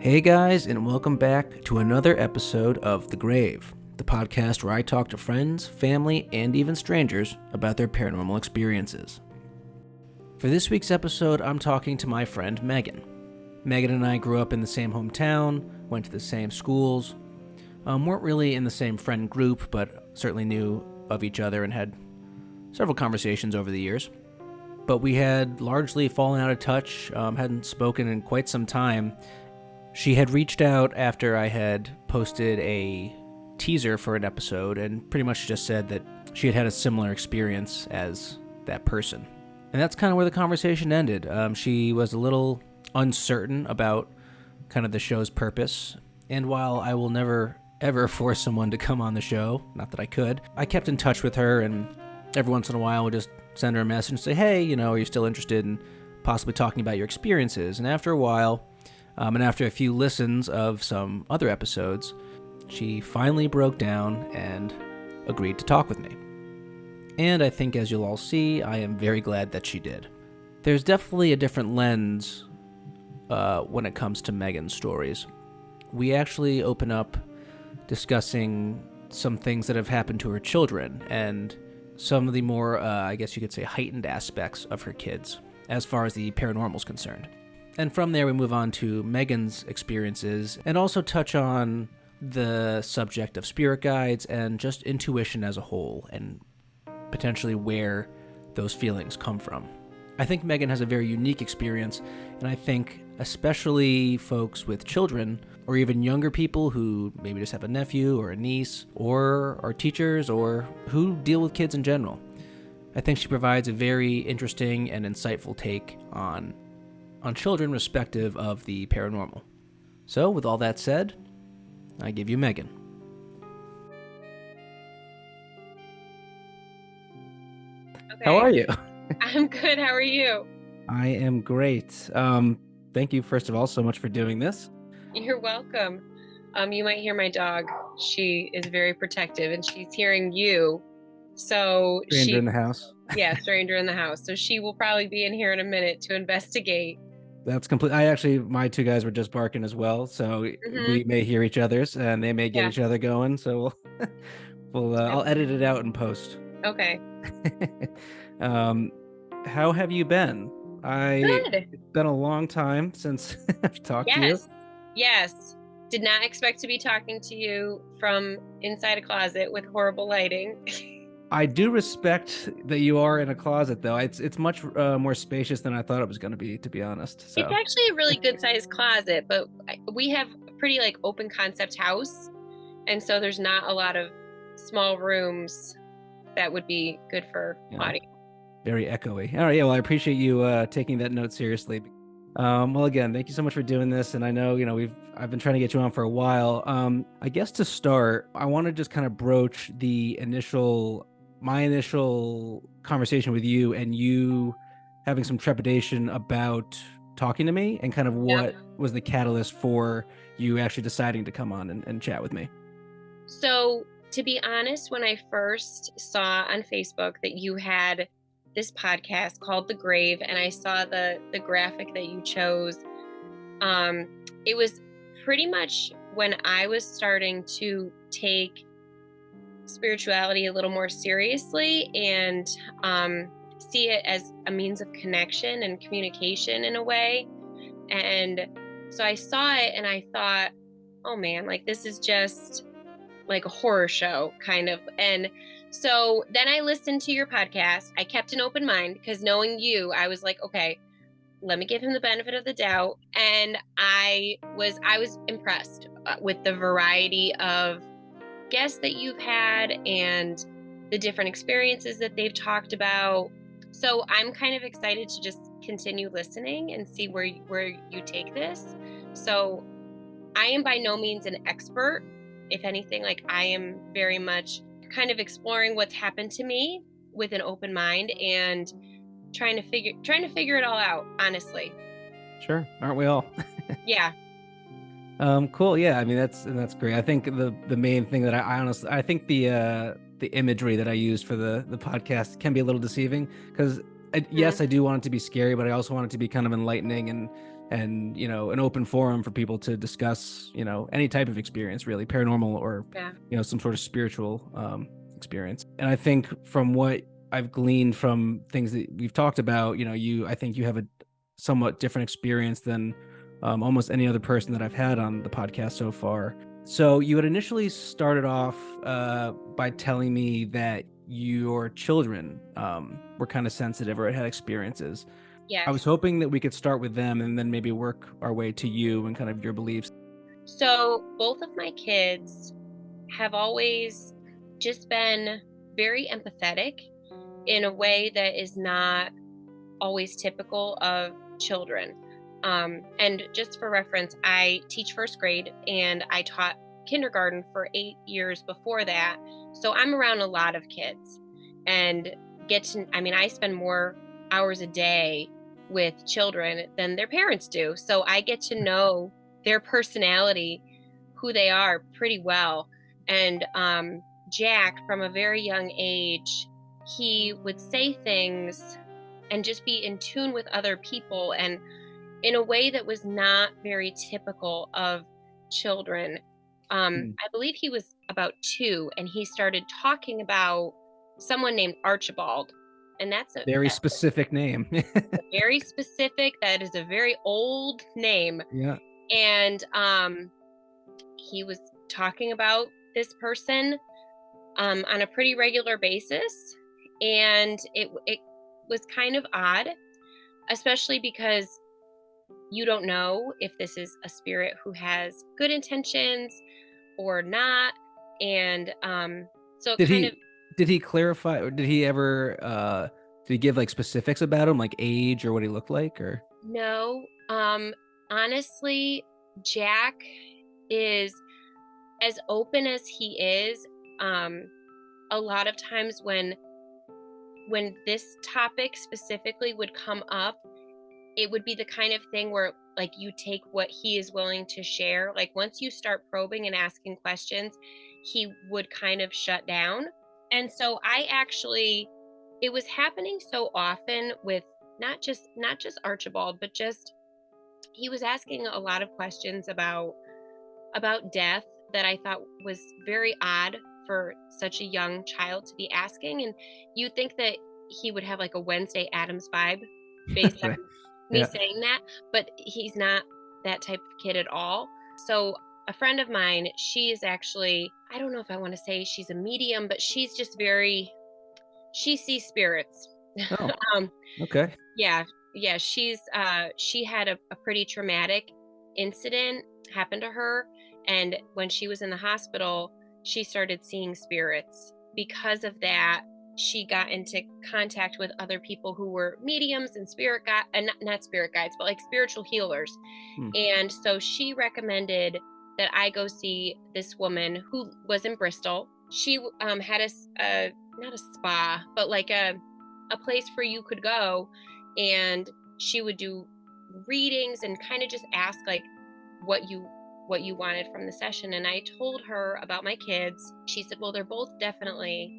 Hey guys, and welcome back to another episode of The Grave, the podcast where I talk to friends, family, and even strangers about their paranormal experiences. For this week's episode, I'm talking to my friend Megan. Megan and I grew up in the same hometown, went to the same schools, weren't really in the same friend group, but certainly knew of each other and had several conversations over the years. But we had largely fallen out of touch, hadn't spoken in quite some time. She had reached out after I had posted a teaser for an episode and pretty much just said that she had had a similar experience as that person. And that's kind of where the conversation ended. She was a little uncertain about kind of the show's purpose. And while I will never, ever force someone to come on the show, not that I could, I kept in touch with her, and every once in a while would just send her a message and say, hey, are you still interested in possibly talking about your experiences? And after a while, and after a few listens of some other episodes, she finally broke down and agreed to talk with me. And I think, as you'll all see, I am very glad that she did. There's definitely a different lens when it comes to Megan's stories. We actually open up discussing some things that have happened to her children and some of the more, I guess you could say, heightened aspects of her kids, as far as the paranormal is concerned. And from there, we move on to Megan's experiences and also touch on the subject of spirit guides and just intuition as a whole and potentially where those feelings come from. I think Megan has a very unique experience, and I think especially folks with children or even younger people who maybe just have a nephew or a niece or are teachers or who deal with kids in general. I think she provides a very interesting and insightful take on children respective of the paranormal. So, with all that said, I give you Megan. Okay. How are you? I'm good. How are you? I am great. Thank you, first of all, so much for doing this. You're welcome. You might hear my dog. She is very protective, and she's hearing you. So Stranger in the house. Yeah, stranger in the house. So she will probably be in here in a minute to investigate. That's complete. My two guys were just barking as well, so we may hear each other's, and they may get each other going. So I'll edit it out in post. Okay. How have you been? Good. It's been a long time since I've talked to you. Yes. Did not expect to be talking to you from inside a closet with horrible lighting. I do respect that you are in a closet, though. It's much more spacious than I thought it was going to be honest. So. It's actually a really good sized closet, but we have a pretty open concept house. And so there's not a lot of small rooms that would be good for audio. Very echoey. All right. Yeah. Well, I appreciate you taking that note seriously. Well, again, thank you so much for doing this. And I know, I've been trying to get you on for a while. I guess to start, I want to just kind of broach my initial conversation with you and you having some trepidation about talking to me and kind of what was the catalyst for you actually deciding to come on and chat with me. So, to be honest, when I first saw on Facebook that you had this podcast called The Grave, and I saw the graphic that you chose, it was pretty much when I was starting to take spirituality a little more seriously and see it as a means of connection and communication in a way. And so I saw it and I thought, oh man, this is just like a horror show kind of. And so then I listened to your podcast. I kept an open mind because knowing you, I was like, okay, let me give him the benefit of the doubt. And I was impressed with the variety of guests that you've had and the different experiences that they've talked about. So I'm kind of excited to just continue listening and see where you take this. So I am by no means an expert. If anything, I am very much kind of exploring what's happened to me with an open mind and trying to figure it all out, honestly. Sure. Aren't we all? Yeah. Cool. Yeah. I mean, that's great. I think the main thing that I think the imagery that I used for the podcast can be a little deceiving because yes, I do want it to be scary, but I also want it to be kind of enlightening and and, you know, an open forum for people to discuss, you know, any type of experience, really, paranormal or, Yeah. you know, some sort of spiritual experience. And I think from what I've gleaned from things that we've talked about, you know, I think you have a somewhat different experience than almost any other person that I've had on the podcast so far. So you had initially started off by telling me that your children were kind of sensitive or had experiences. I was Yes. hoping that we could start with them and then maybe work our way to you and kind of your beliefs. So both of my kids have always just been very empathetic in a way that is not always typical of children. And just for reference, I teach first grade and I taught kindergarten for 8 years before that. So I'm around a lot of kids and I spend more hours a day with children than their parents do. So I get to know their personality, who they are pretty well. And Jack, from a very young age, he would say things and just be in tune with other people and in a way that was not very typical of children. Hmm. I believe he was about 2 and he started talking about someone named Archibald. And Very that's specific name. a very specific, that is a very old name. Yeah. And he was talking about this person on a pretty regular basis. And it was kind of odd, especially because you don't know if this is a spirit who has good intentions or not. And so it Did kind of, he clarify, or did he give like specifics about him, like age or what he looked like, or? no. Honestly, Jack is as open as he is. Um, a lot of times when this topic specifically would come up, it would be the kind of thing where like you take what he is willing to share. Like once you start probing and asking questions, he would kind of shut down. And so it was happening so often with not just Archibald, but just he was asking a lot of questions about death that I thought was very odd for such a young child to be asking. And you think that he would have like a Wednesday Addams vibe based on Right. me Yeah. saying that, but he's not that type of kid at all. So a friend of mine, she is actually, I don't know if I want to say she's a medium, but she's just she sees spirits. Oh, um, okay. yeah, yeah, she had a pretty traumatic incident happen to her, and when she was in the hospital, she started seeing spirits. Because of that, she got into contact with other people who were mediums and spirit guide and not spirit guides, but like spiritual healers. Hmm. And so she recommended that I go see this woman who was in Bristol. She had a not a spa, but like a place where you could go and she would do readings and kind of just ask like what you wanted from the session. And I told her about my kids. She said, well, they're both definitely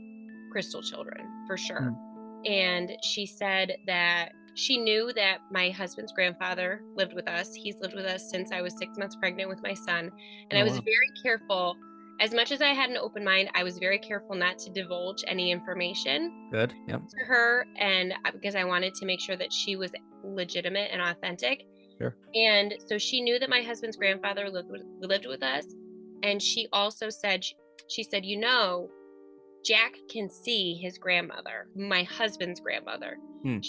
crystal children for sure. Hmm. And she said that she knew that my husband's grandfather lived with us. He's lived with us since I was 6 months pregnant with my son. And I Oh, was wow. very careful. As much as I had an open mind, I was very careful not to divulge any information Good. Yep. to her, and because I wanted to make sure that she was legitimate and authentic. Sure. And so she knew that my husband's grandfather lived with us, and she also said, she said, Jack can see his grandmother, my husband's grandmother. Hmm.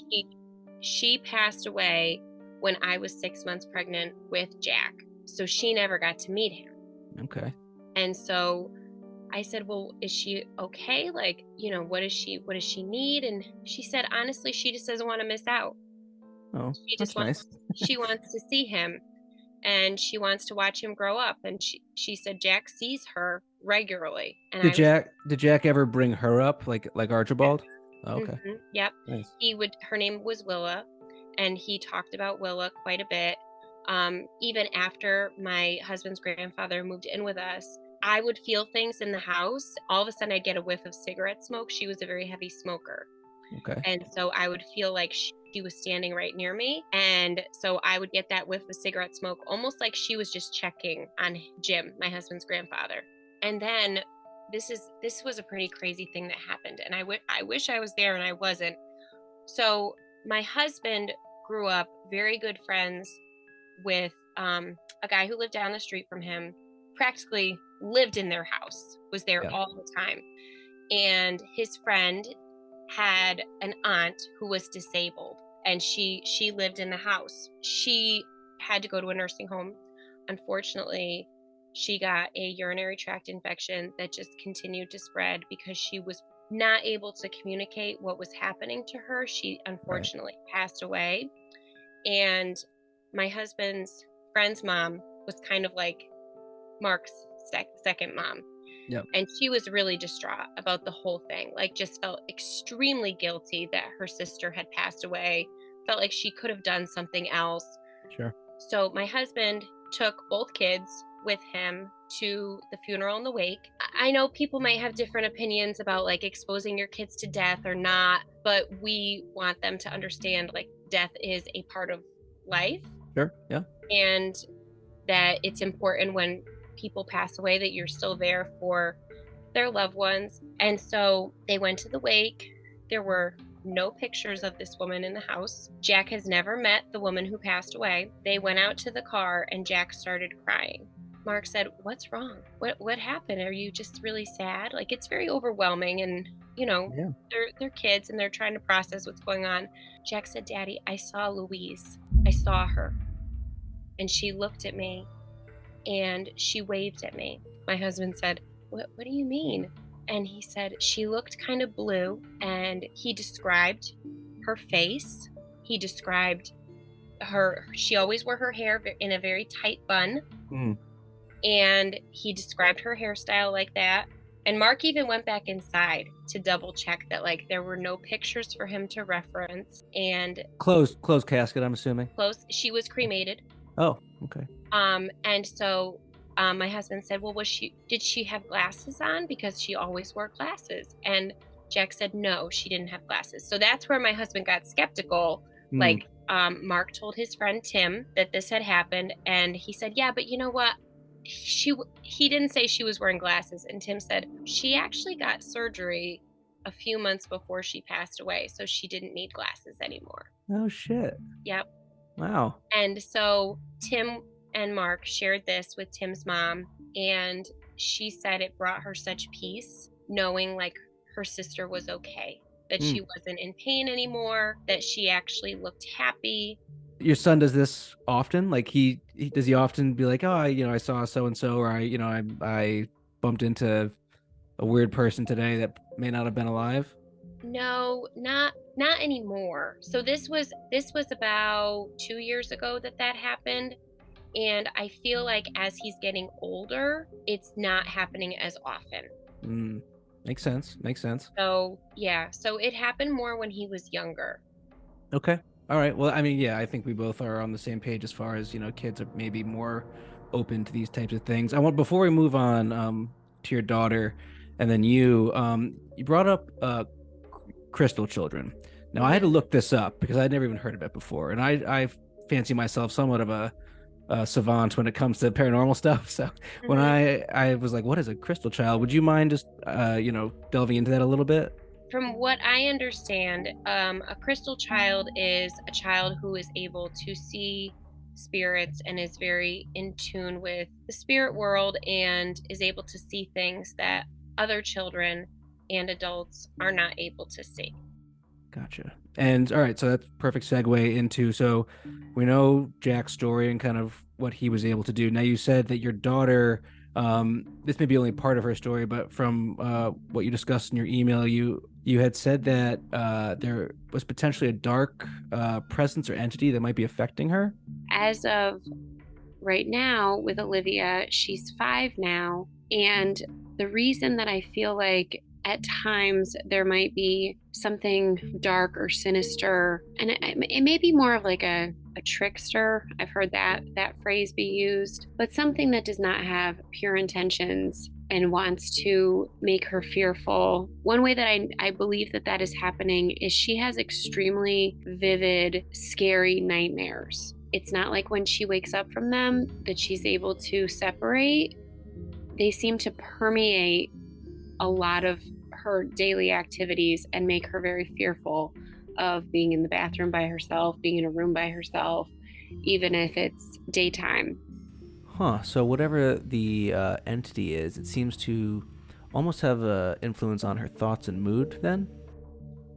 She passed away when I was 6 months pregnant with Jack, so she never got to meet him. Okay. And so I said, well, is she okay? Like, what does she need? And she said, honestly, she just doesn't want to miss out. Oh, She just that's wants, nice. she wants to see him and she wants to watch him grow up. And she said, Jack sees her regularly. And Did I was, Jack ever bring her up like Archibald? Oh, okay. yep. Nice. Her name was Willa, and he talked about Willa quite a bit. Even after my husband's grandfather moved in with us, I would feel things in the house. All of a sudden, I'd get a whiff of cigarette smoke. She was a very heavy smoker. Okay. And so I would feel like she was standing right near me. And so I would get that whiff of cigarette smoke, almost like she was just checking on Jim, my husband's grandfather. And then this was a pretty crazy thing that happened. And I wish I was there and I wasn't. So my husband grew up very good friends with a guy who lived down the street from him, practically lived in their house, was there all the time. And his friend had an aunt who was disabled, and she lived in the house. She had to go to a nursing home. Unfortunately, she got a urinary tract infection that just continued to spread because she was not able to communicate what was happening to her. She unfortunately passed away. And my husband's friend's mom was kind of like Mark's second mom. Yep. And she was really distraught about the whole thing, like just felt extremely guilty that her sister had passed away, felt like she could have done something else. Sure. So my husband took both kids with him to the funeral and the wake. I know people might have different opinions about like exposing your kids to death or not, but we want them to understand like death is a part of life. Sure. Yeah. And that it's important when people pass away that you're still there for their loved ones. And so they went to the wake. There were no pictures of this woman in the house. Jack has never met the woman who passed away. They went out to the car and Jack started crying. Mark said, "What's wrong? What happened? Are you just really sad?" Like, it's very overwhelming, and you know, they're kids and they're trying to process what's going on. Jack said, "Daddy, I saw Louise. I saw her. And she looked at me and she waved at me." My husband said, what do you mean?" And he said, "She looked kind of blue." And he described her face. He described she always wore her hair in a very tight bun. And he described her hairstyle like that. And Mark even went back inside to double check that like there were no pictures for him to reference. And closed casket, I'm assuming. Close. She was cremated. Oh, okay. And so my husband said, "Well, did she have glasses on? Because she always wore glasses." And Jack said, "No, she didn't have glasses." So that's where my husband got skeptical. Like, Mark told his friend Tim that this had happened, and he said, "Yeah, but you know what? He didn't say she was wearing glasses." And Tim said, "She actually got surgery a few months before she passed away, so she didn't need glasses anymore." Oh, shit. Yep. Wow. And so Tim and Mark shared this with Tim's mom, and she said it brought her such peace knowing like her sister was okay, that she wasn't in pain anymore, that she actually looked happy. Your son does this often? Like does he often be like, "Oh, I saw so and so," or I bumped into a weird person today that may not have been alive? No, not anymore. So this was about 2 years ago that happened. And I feel like as he's getting older, it's not happening as often. Makes sense. So yeah, so it happened more when he was younger. Okay. All right. Well, I mean, yeah, I think we both are on the same page as far as, kids are maybe more open to these types of things. Before we move on to your daughter and then you brought up crystal children. Now, I had to look this up because I'd never even heard of it before. And I fancy myself somewhat of a savant when it comes to paranormal stuff. So when I was like, what is a crystal child? Would you mind just, delving into that a little bit? From what I understand, a crystal child is a child who is able to see spirits and is very in tune with the spirit world and is able to see things that other children and adults are not able to see. Gotcha. And all right, so that's perfect segue into, so we know Jack's story and kind of what he was able to do. Now, you said that your daughter, this may be only part of her story, but from what you discussed in your email, you had said that there was potentially a dark presence or entity that might be affecting her. As of right now with Olivia, she's 5 now. And the reason that I feel like at times there might be something dark or sinister, and it may be more of like a trickster. I've heard that phrase be used, but something that does not have pure intentions and wants to make her fearful. One way that I believe that that is happening is she has extremely vivid, scary nightmares. It's not like when she wakes up from them that she's able to separate. They seem to permeate a lot of her daily activities and make her very fearful of being in the bathroom by herself, being in a room by herself, even if it's daytime. Huh. So whatever the entity is, it seems to almost have a influence on her thoughts and mood then?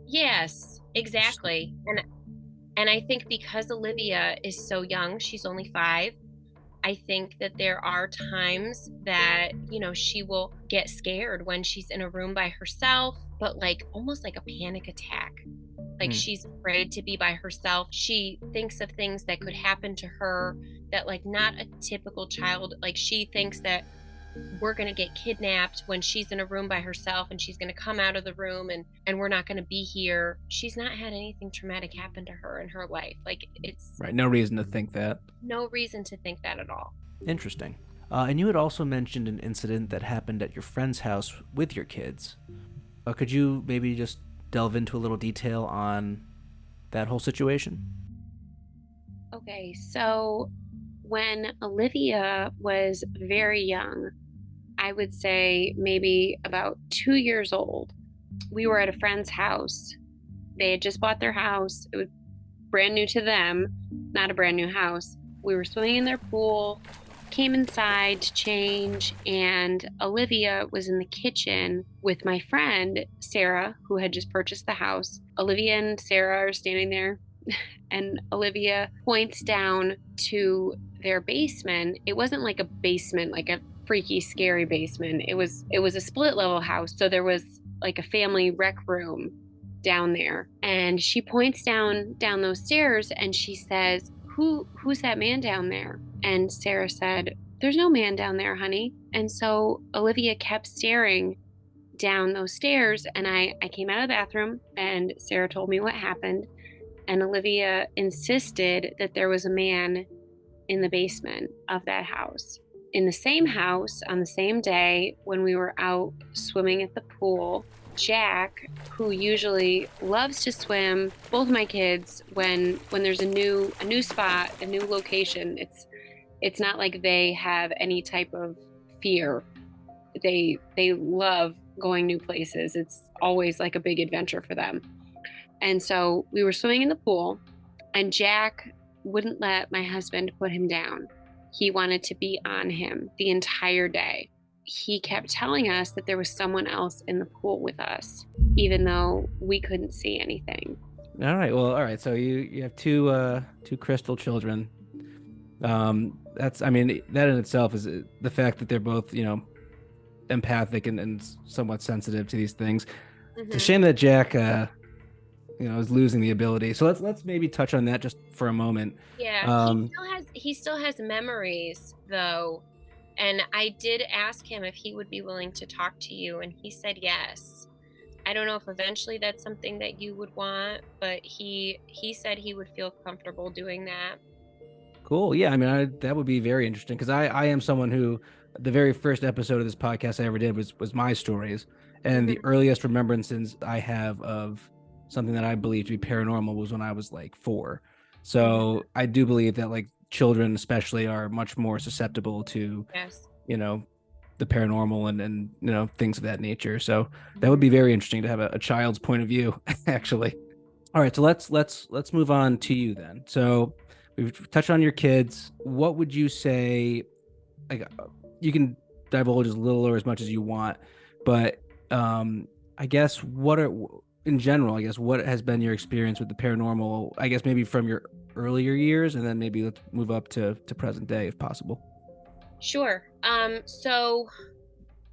Yes, exactly. And I think because Olivia is so young, she's only 5, I think that there are times that, she will get scared when she's in a room by herself, but like almost like a panic attack. Like Hmm. she's afraid to be by herself. She thinks of things that could happen to her that like not a typical child, like she thinks that we're going to get kidnapped when she's in a room by herself and she's going to come out of the room and we're not going to be here. She's not had anything traumatic happen to her in her life. Like it's Right. No reason to think that. no reason to think that at all. Interesting. And you had also mentioned an incident that happened at your friend's house with your kids. Could you maybe just delve into a little detail on that whole situation? Okay, so when Olivia was very young, I would say maybe about 2 years old, we were at a friend's house. They had just bought their house. It was brand new to them, not a brand new house. We were swimming in their pool, came inside to change, and Olivia was in the kitchen with my friend, Sarah, who had just purchased the house. Olivia and Sarah are standing there, and Olivia points down to their basement. It wasn't like a basement, like a freaky, scary basement. It was a split level house. So there was like a family rec room down there. And she points down those stairs and she says, who's that man down there? And Sarah said, there's no man down there, honey. And so Olivia kept staring down those stairs. And I came out of the bathroom and Sarah told me what happened. And Olivia insisted that there was a man in the basement of that house. In the same house, on the same day, when we were out swimming at the pool, Jack, who usually loves to swim, both my kids, when there's a new spot, a new location, it's not like they have any type of fear. They love going new places. It's always like a big adventure for them. And so we were swimming in the pool, and Jack wouldn't let my husband put him down. He wanted to be on him the entire day. He kept telling us that there was someone else in the pool with us, even though we couldn't see anything. All right. Well, all right. So you have two crystal children. That's, I mean, that in itself is the fact that they're both, empathic and somewhat sensitive to these things. It's a shame that Jack is losing the ability. So let's maybe touch on that just for a moment. Yeah, he still has memories though. And I did ask him if he would be willing to talk to you, and he said yes. I don't know if eventually that's something that you would want, but he said he would feel comfortable doing that. Cool. Yeah, I mean, that would be very interesting because I am someone who the very first episode of this podcast I ever did was my stories, and the Mhm. earliest remembrances I have of something that I believe to be paranormal was when I was like 4. Mhm. So I do believe that like children especially are much more susceptible to, Yes. you know, the paranormal and things of that nature. So that would Mhm. be very interesting to have a child's point of view, actually. All right, so let's move on to you then. So we've touched on your kids. What would you say? Like, you can divulge as little or as much as you want, but I guess in general, I guess what has been your experience with the paranormal? I guess maybe from your earlier years, and then maybe let's move up to present day if possible. Sure. So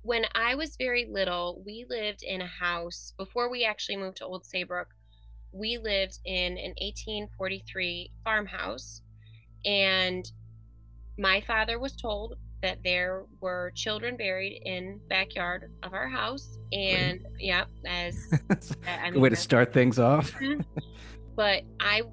when I was very little, we lived in a house before we actually moved to Old Saybrook. We lived in an 1843 farmhouse, and my father was told that there were children buried in the backyard of our house. Great. And yeah, I Good mean, way to start things off. mhm. But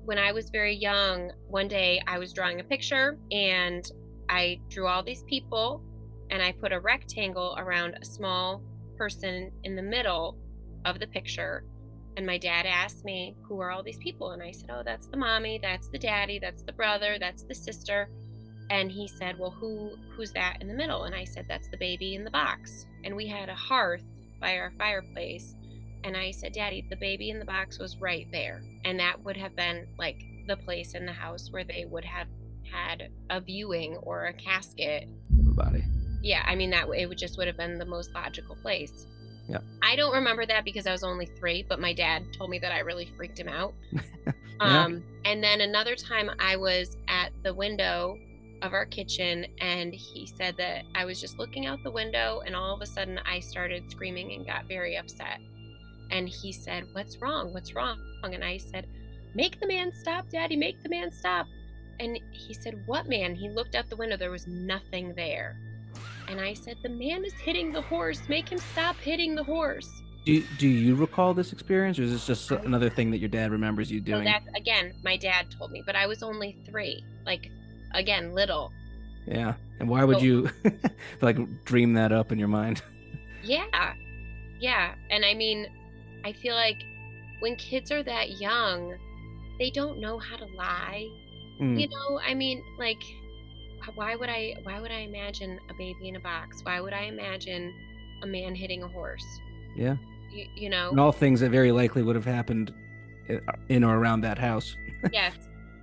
when I was very young, one day I was drawing a picture and I drew all these people and I put a rectangle around a small person in the middle of the picture. And my dad asked me, who are all these people? And I said, oh, that's the mommy, that's the daddy, that's the brother, that's the sister. And he said, well, who's that in the middle? And I said, that's the baby in the box. And we had a hearth by our fireplace. And I said, Daddy, the baby in the box was right there. And that would have been like the place in the house where they would have had a viewing or a casket. The body. Yeah, I mean, that it would have been the most logical place. Yeah. I don't remember that because I was only 3, but my dad told me that I really freaked him out. Yeah. And then another time I was at the window of our kitchen, and he said that I was just looking out the window, and all of a sudden I started screaming and got very upset. And he said, what's wrong? What's wrong? And I said, make the man stop, Daddy, make the man stop. And he said, what man? He looked out the window. There was nothing there. And I said, the man is hitting the horse. Make him stop hitting the horse. Do you recall this experience, or is this just another thing that your dad remembers you doing? So that's, again, my dad told me, but I was only 3. Like, again, little. Yeah. And why would you like dream that up in your mind? Yeah. Yeah. And I mean, I feel like when kids are that young, they don't know how to lie. You know, I mean, like, why would I imagine a baby in a box? Why would I imagine a man hitting a horse? Yeah. You know? And all things that very likely would have happened in or around that house. Yes.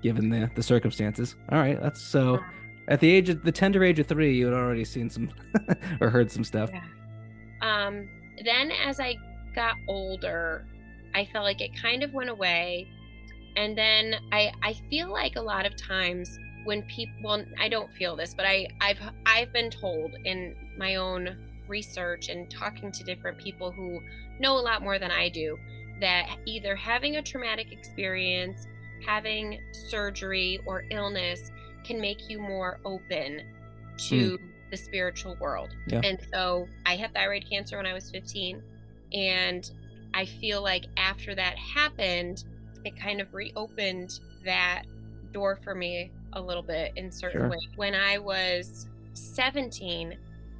Given the circumstances. All right. That's so at the tender age of 3, you had already seen some or heard some stuff. Yeah. Then as I got older, I felt like it kind of went away. And then I feel like a lot of times when people, well, I don't feel this, but I've been told in my own research and talking to different people who know a lot more than I do, that either having a traumatic experience, having surgery, or illness can make you more open to the spiritual world. Yeah. And so I had thyroid cancer when I was 15, and I feel like after that happened, it kind of reopened that door for me a little bit in certain ways. When I was 17,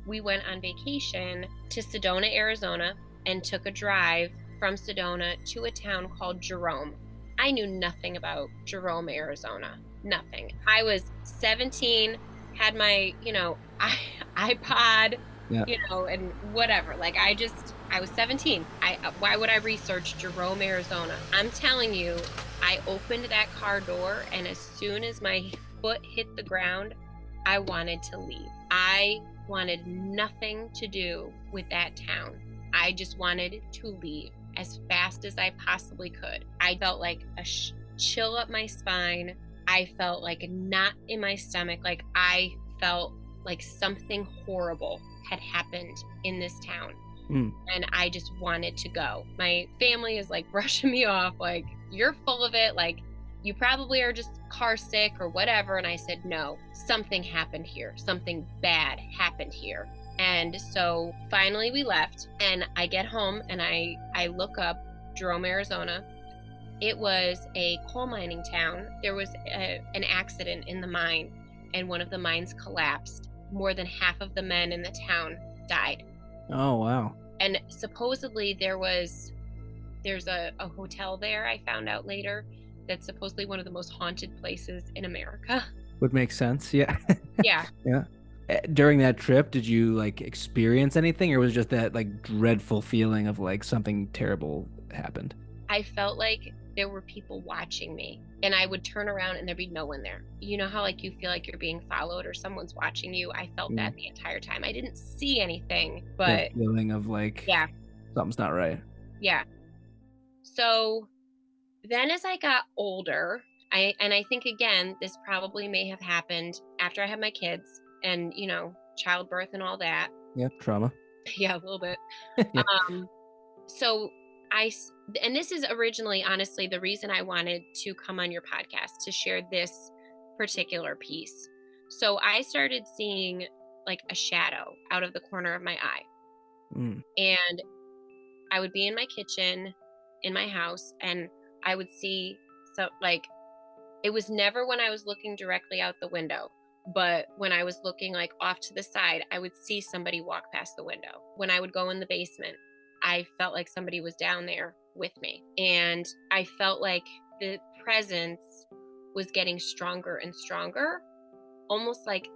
we went on vacation to Sedona, Arizona, and took a drive from Sedona to a town called Jerome. I knew nothing about Jerome, Arizona. Nothing. I was 17, had my, iPod, and whatever. Like, I was 17. Why would I research Jerome, Arizona? I'm telling you, I opened that car door, and as soon as my foot hit the ground, I wanted to leave. I wanted nothing to do with that town. I just wanted to leave as fast as I possibly could. I felt like a chill up my spine. I felt like a knot in my stomach. Like, I felt like something horrible had happened in this town. And I just wanted to go. My family is like brushing me off, like, you're full of it, like, you probably are just car sick or whatever. And I said, no, something happened here. Something bad happened here. And so finally we left, and I get home and I look up Jerome, Arizona. It was a coal mining town. There was an accident in the mine, and one of the mines collapsed. More than half of the men in the town died. Oh, wow. And supposedly there's a hotel there, I found out later, that's supposedly one of the most haunted places in America. Would make sense. Yeah. Yeah. Yeah. During that trip, did you like experience anything, or was it just that like dreadful feeling of like something terrible happened? I felt like there were people watching me, and I would turn around and there'd be no one there. You know how like you feel like you're being followed or someone's watching you? I felt that the entire time. I didn't see anything, but that feeling of like, yeah, something's not right. Yeah. So then as I got older, I think, again, this probably may have happened after I had my kids and, childbirth and all that. Yeah, trauma. Yeah, a little bit. Yeah. So and this is originally, honestly, the reason I wanted to come on your podcast, to share this particular piece. So I started seeing like a shadow out of the corner of my eye. And I would be in my kitchen in my house, and I would see, so like, it was never when I was looking directly out the window, But when I was looking like off to the side, I would see somebody walk past the window. When I would go in the basement, I felt like somebody was down there with me. And I felt like the presence was getting stronger and stronger, almost like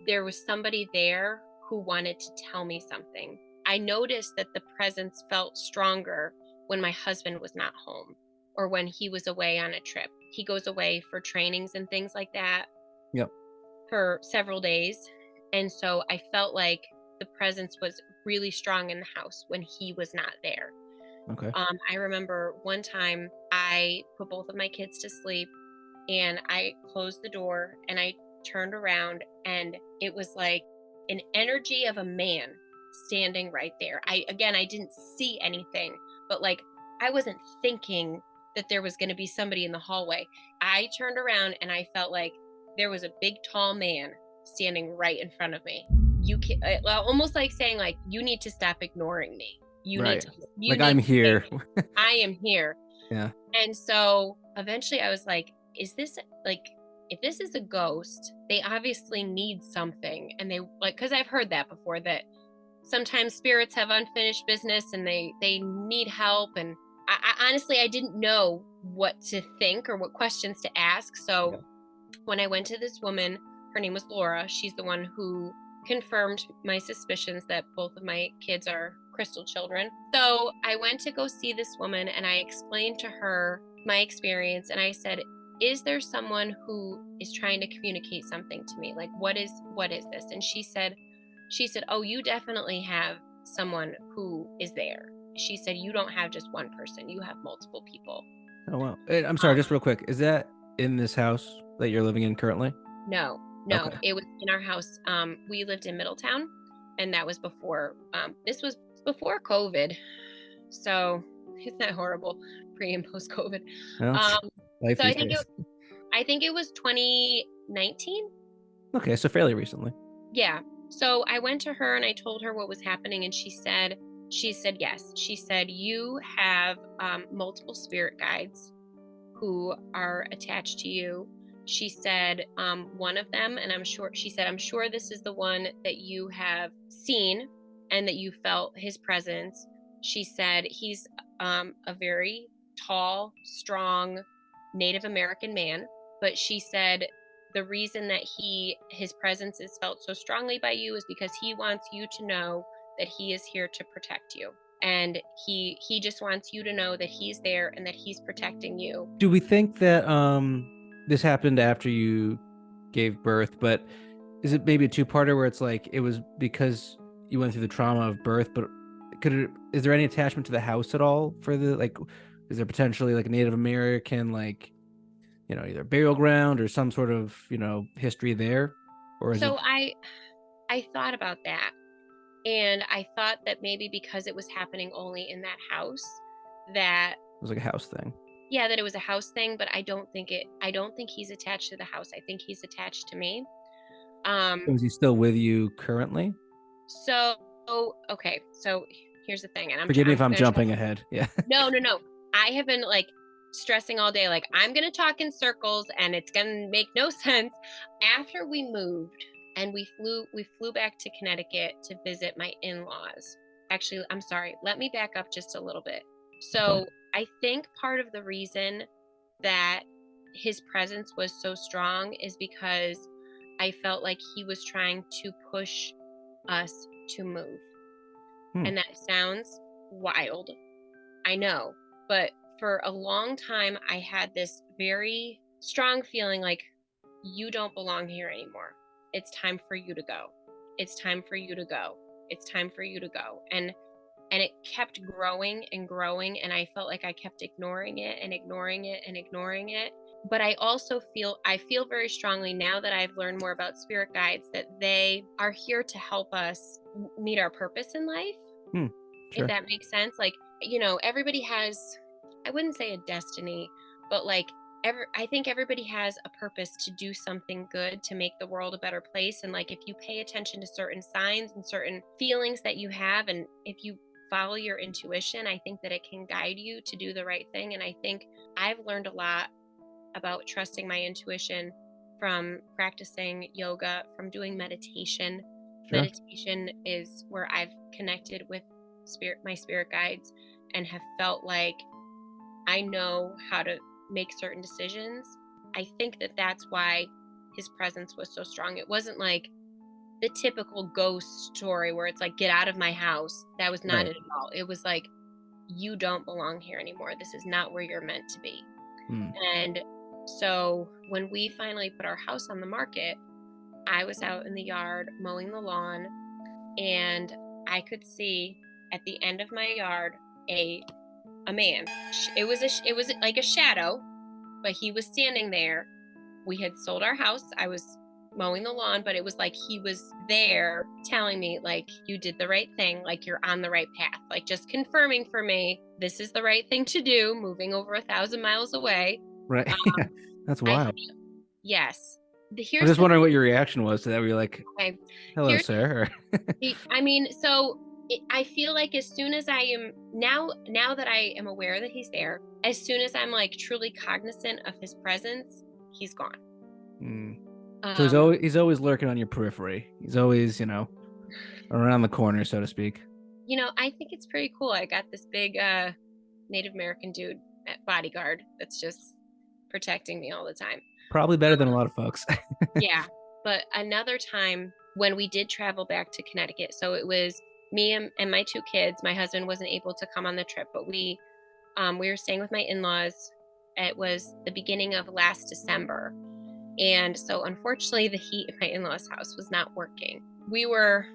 there was somebody there who wanted to tell me something. I noticed that the presence felt stronger when my husband was not home or when he was away on a trip. He goes away for trainings and things like that Yep. for several days. And so I felt like the presence was really strong in the house when he was not there. Okay. I remember one time I put both of my kids to sleep and I closed the door and I turned around and it was like an energy of a man standing right there. I didn't see anything, but like I wasn't thinking that there was going to be somebody in the hallway. I turned around and I felt like there was a big tall man standing right in front of me. You can almost like saying like you need to stop ignoring me. Right. You Like need I'm to here. I am here. Yeah. And so eventually I was like, is this like, if this is a ghost, they obviously need something. And they like, cause I've heard that before, that sometimes spirits have unfinished business and they need help. And I honestly, I didn't know what to think or what questions to ask. So Yeah. when I went to this woman, her name was Laura. She's the one who confirmed my suspicions that both of my kids are crystal children. So I went to go see this woman and I explained to her my experience and I said, is there someone who is trying to communicate something to me? Like, what is this? And she said, oh, you definitely have someone who is there. She said, you don't have just one person, you have multiple people. Oh, wow. I'm sorry, just real quick. Is that in this house that you're living in currently? No, Okay. it was in our house. We lived in Middletown, and that was before. This was before COVID, so isn't that horrible? Pre and post COVID. Well, Um, life so these days. I think it was 2019. Okay, so fairly recently. Yeah. So I went to her and I told her what was happening, and she said yes. She said you have multiple spirit guides who are attached to you. She said one of them, and I'm sure this is the one that you have seen and that you felt his presence. She said he's a very tall, strong Native American man, but she said the reason that his presence is felt so strongly by you is because he wants you to know that he is here to protect you. And he just wants you to know that he's there and that he's protecting you. Do we think that this happened after you gave birth, but is it maybe a two-parter where it's like it was because you went through the trauma of birth, but is there any attachment to the house at all for the like is there potentially like a Native American like either burial ground or some sort of, history there? Or is it So I thought about that, and I thought that maybe because it was happening only in that house, that was like a house thing? yeah, that it was a house thing, but I don't think he's attached to the house. I think he's attached to me. So is he still with you currently? So okay, so here's the thing, and Forgive me if I'm gonna try. jumping ahead. Yeah. No. I have been like stressing all day, like I'm gonna talk in circles and it's gonna make no sense. After we moved and we flew back to Connecticut to visit my in-laws. Actually, I'm sorry, let me back up just a little bit. Okay. So I think part of the reason that his presence was so strong is because I felt like he was trying to push us to move. Hmm. And that sounds wild, I know, but for a long time, I had this very strong feeling like you don't belong here anymore. It's time for you to go. It's time for you to go. It's time for you to go. And it kept growing and growing, and I felt like I kept ignoring it and ignoring it and ignoring it. But I feel very strongly now that I've learned more about spirit guides that they are here to help us meet our purpose in life. If Sure. that makes sense. Like, everybody has, I wouldn't say a destiny, but like I think everybody has a purpose to do something good to make the world a better place. And like if you pay attention to certain signs and certain feelings that you have, and if you follow your intuition, I think that it can guide you to do the right thing. And I think I've learned a lot about trusting my intuition from practicing yoga, from doing meditation. Sure. Meditation is where I've connected with my spirit guides and have felt like I know how to make certain decisions. I think that that's why his presence was so strong. It wasn't like the typical ghost story where it's like, get out of my house. That was not Right. it at all. It was like, you don't belong here anymore. This is not where you're meant to be. And so when we finally put our house on the market, I was out in the yard mowing the lawn, and I could see at the end of my yard a man. It was like a shadow, but he was standing there. We had sold our house. I was mowing the lawn, but it was like he was there telling me, like, you did the right thing, like you're on the right path, like just confirming for me this is the right thing to do, moving over 1,000 miles away. Right. That's wild. Yes. I'm just wondering what your reaction was to that. Were you like, okay, hello, sir? I mean, so I feel like as soon as I am now that I am aware that he's there, as soon as I'm like truly cognizant of his presence, he's gone. So he's always lurking on your periphery. He's always, around the corner, so to speak. I think it's pretty cool. I got this big Native American dude at bodyguard that's just protecting me all the time. Probably better than a lot of folks. Yeah. But another time when we did travel back to Connecticut, so it was me and my 2 kids. My husband wasn't able to come on the trip, but we were staying with my in-laws. It was the beginning of last December. And so unfortunately the heat in my in-laws' house was not working. We were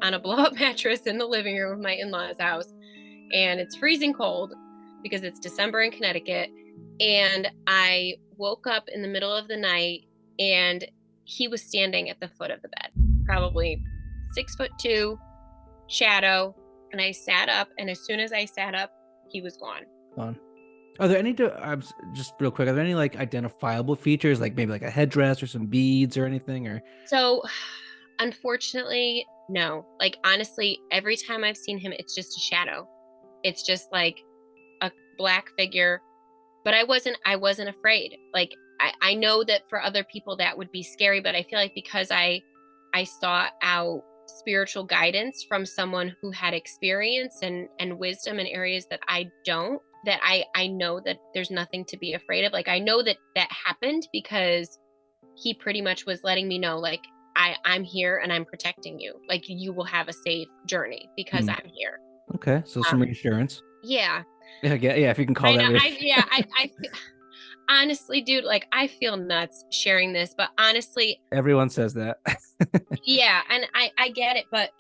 on a blow-up mattress in the living room of my in-laws' house, and it's freezing cold because it's December in Connecticut. And I woke up in the middle of the night, and he was standing at the foot of the bed, probably 6'2", shadow. And I sat up, and as soon as I sat up, he was gone. Are there any, just real quick, are there any like identifiable features, like maybe like a headdress or some beads or anything? Or so unfortunately, no. Like, honestly, every time I've seen him, it's just a shadow. It's just like a black figure. But I wasn't afraid. Like, I know that for other people that would be scary, but I feel like because I sought out spiritual guidance from someone who had experience and wisdom in areas that I don't, that I know that there's nothing to be afraid of. Like, I know that happened because he pretty much was letting me know, like, I'm here and I'm protecting you. Like, you will have a safe journey because I'm here. Okay, so some reassurance. Yeah. Yeah, if you can call that. I honestly, dude, like, I feel nuts sharing this, but honestly, everyone says that. Yeah, and I get it, but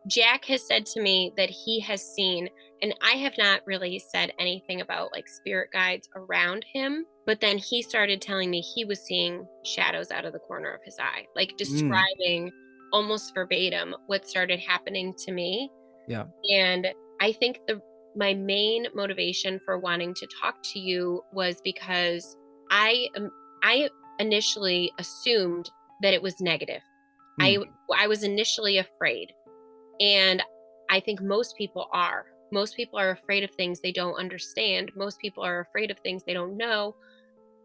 Jack has said to me that he has seen, and I have not really said anything about like spirit guides around him, but then he started telling me he was seeing shadows out of the corner of his eye, like describing almost verbatim what started happening to me. Yeah. And I think my main motivation for wanting to talk to you was because I initially assumed that it was negative. I was initially afraid. And I think most people are. Most people are afraid of things they don't understand. Most people are afraid of things they don't know,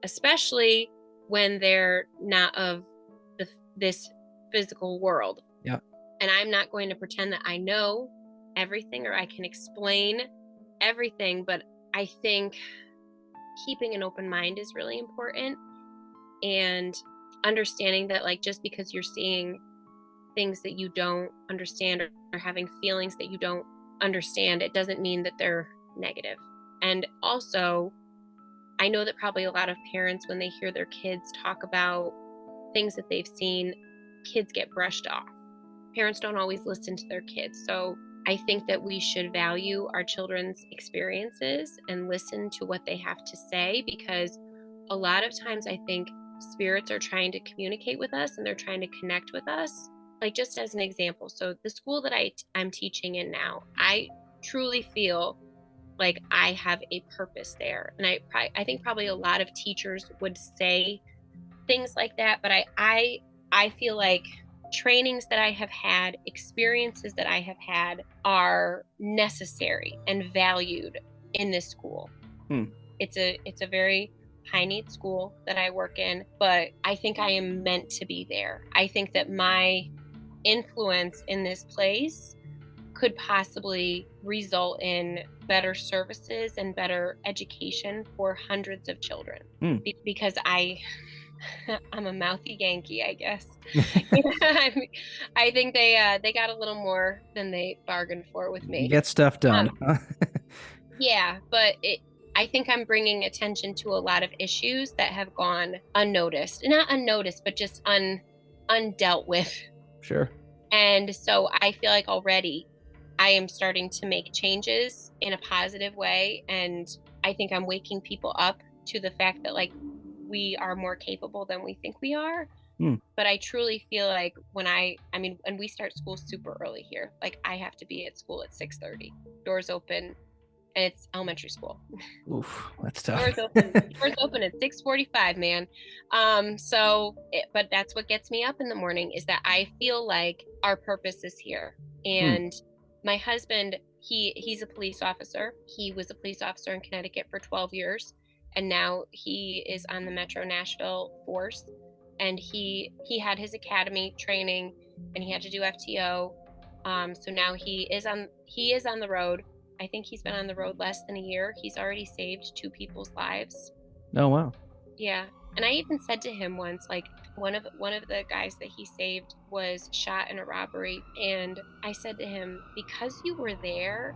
especially when they're not of this physical world. Yeah. And I'm not going to pretend that I know everything or I can explain everything, but I think keeping an open mind is really important, and understanding that, like, just because you're seeing things that you don't understand or having feelings that you don't understand, it doesn't mean that they're negative. And also, I know that probably a lot of parents, when they hear their kids talk about things that they've seen, kids get brushed off. Parents don't always listen to their kids. So I think that we should value our children's experiences and listen to what they have to say, because a lot of times I think spirits are trying to communicate with us and they're trying to connect with us. Like, just as an example, so the school that I'm teaching in now, I truly feel like I have a purpose there. And I think probably a lot of teachers would say things like that, but I feel like trainings that I have had, experiences that I have had, are necessary and valued in this school. It's a very high need school that I work in, but I think I am meant to be there. I think that my influence in this place could possibly result in better services and better education for hundreds of children. Because I'm a mouthy Yankee, I guess. I think they got a little more than they bargained for with me. You get stuff done. Yeah, but I think I'm bringing attention to a lot of issues that have gone unnoticed. Not unnoticed, but just undealt with. Sure. And so I feel like already I am starting to make changes in a positive way. And I think I'm waking people up to the fact that, like, we are more capable than we think we are. But I truly feel like and we start school super early here. Like, I have to be at school at 6:30, doors open, and it's elementary school. Oof, that's tough. Doors open at 6:45, man. But that's what gets me up in the morning, is that I feel like our purpose is here. And my husband, he's a police officer. He was a police officer in Connecticut for 12 years. And now he is on the Metro Nashville force. And he had his academy training, and he had to do FTO. So now he is on the road. I think he's been on the road less than a year. He's already saved 2 people's lives. Oh, wow. Yeah. And I even said to him once, like, one of the guys that he saved was shot in a robbery. And I said to him, because you were there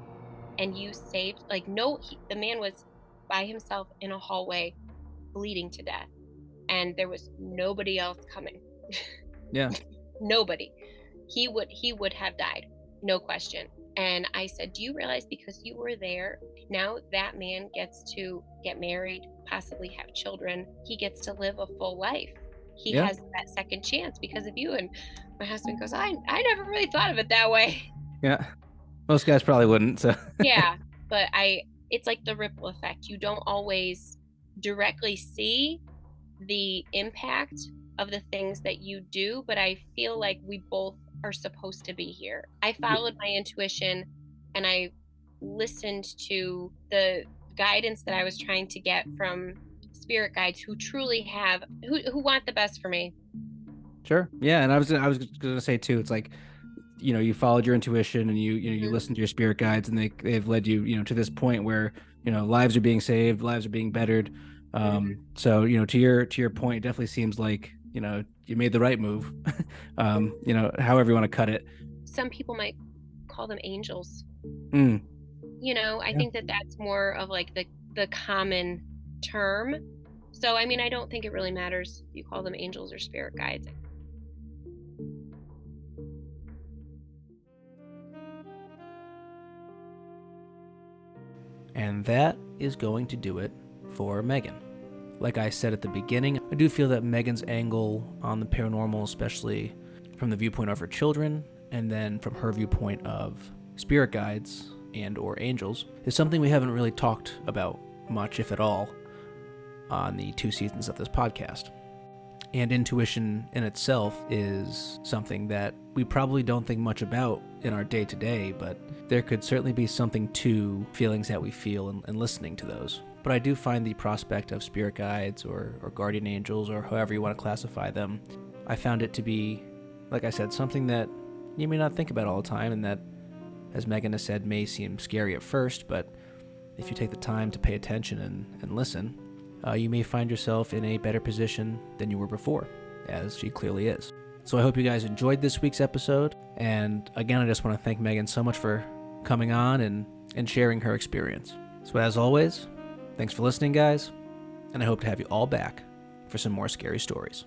and you saved, like, the man was by himself in a hallway bleeding to death. And there was nobody else coming. Yeah. Nobody. He would have died. No question. And I said, do you realize, because you were there, now that man gets to get married, possibly have children. He gets to live a full life. He has that second chance because of you. And my husband goes, I never really thought of it that way. Yeah. Most guys probably wouldn't. So Yeah. But it's like the ripple effect. You don't always directly see the impact of the things that you do, but I feel like we both are supposed to be here. I followed my intuition, and I listened to the guidance that I was trying to get from spirit guides who truly who want the best for me. Sure. Yeah. And I was gonna say too, it's like, you followed your intuition, and you listened to your spirit guides, and they've led you, to this point where, lives are being saved, lives are being bettered. So, to your point, it definitely seems like, you made the right move. However you want to cut it. Some people might call them angels. I Yeah. think that that's more of like the common term. So, I mean, I don't think it really matters if you call them angels or spirit guides. And that is going to do it for Megan. Like I said at the beginning, I do feel that Megan's angle on the paranormal, especially from the viewpoint of her children, and then from her viewpoint of spirit guides and or angels, is something we haven't really talked about much, if at all, on the 2 seasons of this podcast. And intuition in itself is something that we probably don't think much about in our day-to-day, but there could certainly be something to feelings that we feel and listening to those. But I do find the prospect of spirit guides or guardian angels, or however you want to classify them, I found it to be, like I said, something that you may not think about all the time, and that, as Megan has said, may seem scary at first, but if you take the time to pay attention and listen, you may find yourself in a better position than you were before, as she clearly is. So I hope you guys enjoyed this week's episode, and again, I just want to thank Megan so much for coming on and sharing her experience. So as always, thanks for listening, guys, and I hope to have you all back for some more scary stories.